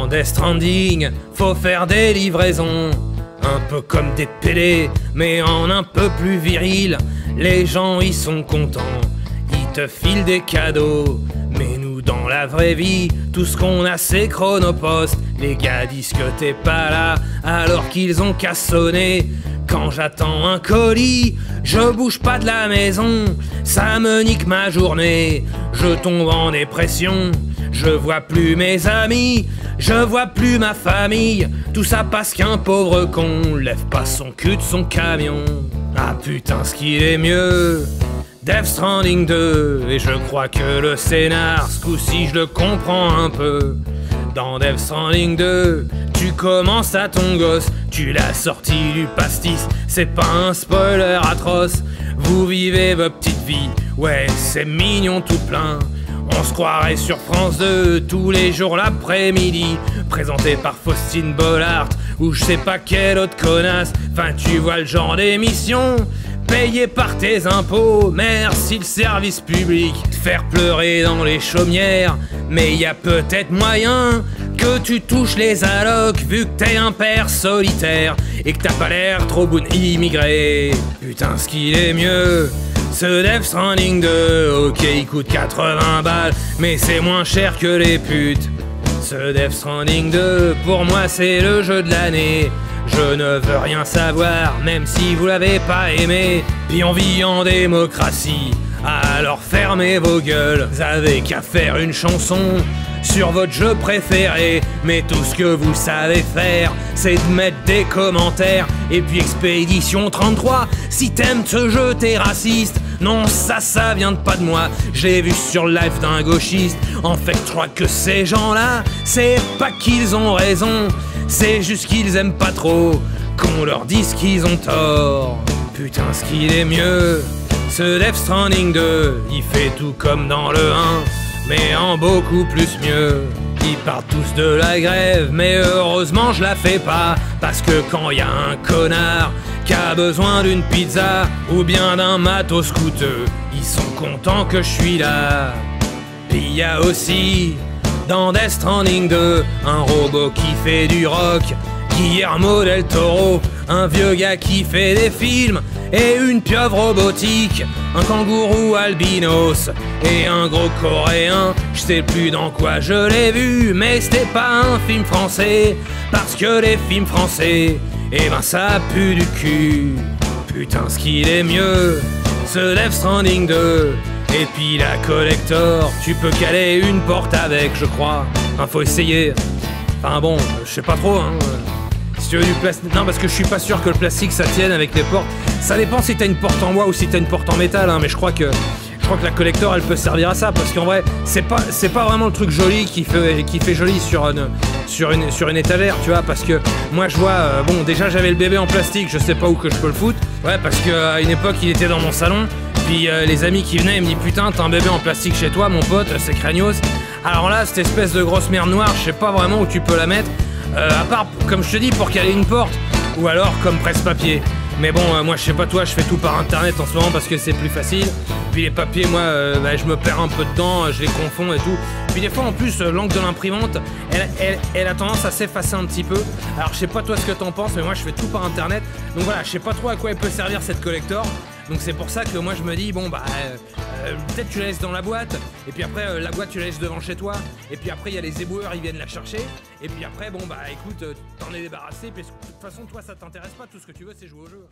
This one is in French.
Death Stranding, faut faire des livraisons, un peu comme des PD, mais en un peu plus viril. Les gens y sont contents, ils te filent des cadeaux. Mais nous dans la vraie vie, tout ce qu'on a c'est Chronopost. Les gars disent que t'es pas là, alors qu'ils ont qu'à sonner. Quand j'attends un colis, je bouge pas de la maison, ça me nique ma journée. Je tombe en dépression, je vois plus mes amis, je vois plus ma famille. Tout ça parce qu'un pauvre con lève pas son cul de son camion. Ah putain, ce qu'il est mieux, Death Stranding 2. Et je crois que le scénar, ce coup-ci je le comprends un peu. Dans Death Stranding 2, tu commences à ton gosse, tu l'as sorti du pastis, c'est pas un spoiler atroce. Vous vivez votre petite vie, ouais c'est mignon tout plein. On se croirait sur France 2 tous les jours l'après-midi, présenté par Faustine Bollard ou je sais pas quelle autre connasse. Enfin tu vois le genre d'émission, payé par tes impôts, merci le service public. Te faire pleurer dans les chaumières, mais y a peut-être moyen que tu touches les allocs vu que t'es un père solitaire et que t'as pas l'air trop bon immigré. Putain ce qu'il est mieux, ce Death Stranding 2, ok il coûte 80 balles, mais c'est moins cher que les putes. Ce Death Stranding 2, pour moi c'est le jeu de l'année. Je ne veux rien savoir, même si vous l'avez pas aimé. Puis on vit en démocratie, alors fermez vos gueules. Vous avez qu'à faire une chanson sur votre jeu préféré, mais tout ce que vous savez faire, c'est de mettre des commentaires. Et puis Expédition 33, si t'aimes ce jeu, t'es raciste. Non, ça vient de pas de moi, j'ai vu sur le live d'un gauchiste. En fait, je crois que ces gens-là, c'est pas qu'ils ont raison, c'est juste qu'ils aiment pas trop qu'on leur dise qu'ils ont tort. Putain, ce qu'il est mieux, ce Death Stranding 2, il fait tout comme dans le 1, mais en beaucoup plus mieux. Ils partent tous de la grève, mais heureusement je la fais pas, parce que quand y a un connard qui a besoin d'une pizza ou bien d'un matos coûteux, ils sont contents que je suis là. Puis y a aussi dans Death Stranding 2 un robot qui fait du rock, Guillermo del Toro, un vieux gars qui fait des films et une pieuvre robotique, un kangourou albinos et un gros coréen. Je sais plus dans quoi je l'ai vu, mais c'était pas un film français, parce que les films français, eh ben ça pue du cul. Putain ce qu'il est mieux, ce Death Stranding 2. Et puis la collector, tu peux caler une porte avec, je crois. Enfin faut essayer. Enfin bon, je sais pas trop hein. Si tu veux du plastique... Non parce que je suis pas sûr que le plastique ça tienne avec les portes. Ça dépend si t'as une porte en bois ou si t'as une porte en métal hein, mais je crois que la collector elle peut servir à ça, parce qu'en vrai c'est pas vraiment le truc joli qui fait joli sur une étagère, tu vois, parce que moi je vois bon déjà j'avais le bébé en plastique, je sais pas où que je peux le foutre. Ouais parce que à une époque il était dans mon salon, puis les amis qui venaient ils me disent putain t'as un bébé en plastique chez toi mon pote, c'est craignos. Alors là cette espèce de grosse merde noire, je sais pas vraiment où tu peux la mettre, à part comme je te dis pour caler une porte, ou alors comme presse-papier. Mais bon, moi je sais pas toi, je fais tout par internet en ce moment parce que c'est plus facile. Puis les papiers, moi, je me perds un peu dedans, je les confonds et tout. Puis des fois en plus, l'encre de l'imprimante, elle a tendance à s'effacer un petit peu. Alors je sais pas toi ce que t'en penses, mais moi je fais tout par internet. Donc voilà, je sais pas trop à quoi elle peut servir cette collector. Donc c'est pour ça que moi je me dis, bon bah, peut-être tu la laisses dans la boîte, et puis après la boîte tu la laisses devant chez toi, et puis après il y a les éboueurs, ils viennent la chercher, et puis après bon bah écoute, t'en es débarrassé, puis de toute façon toi ça t'intéresse pas, tout ce que tu veux c'est jouer au jeu.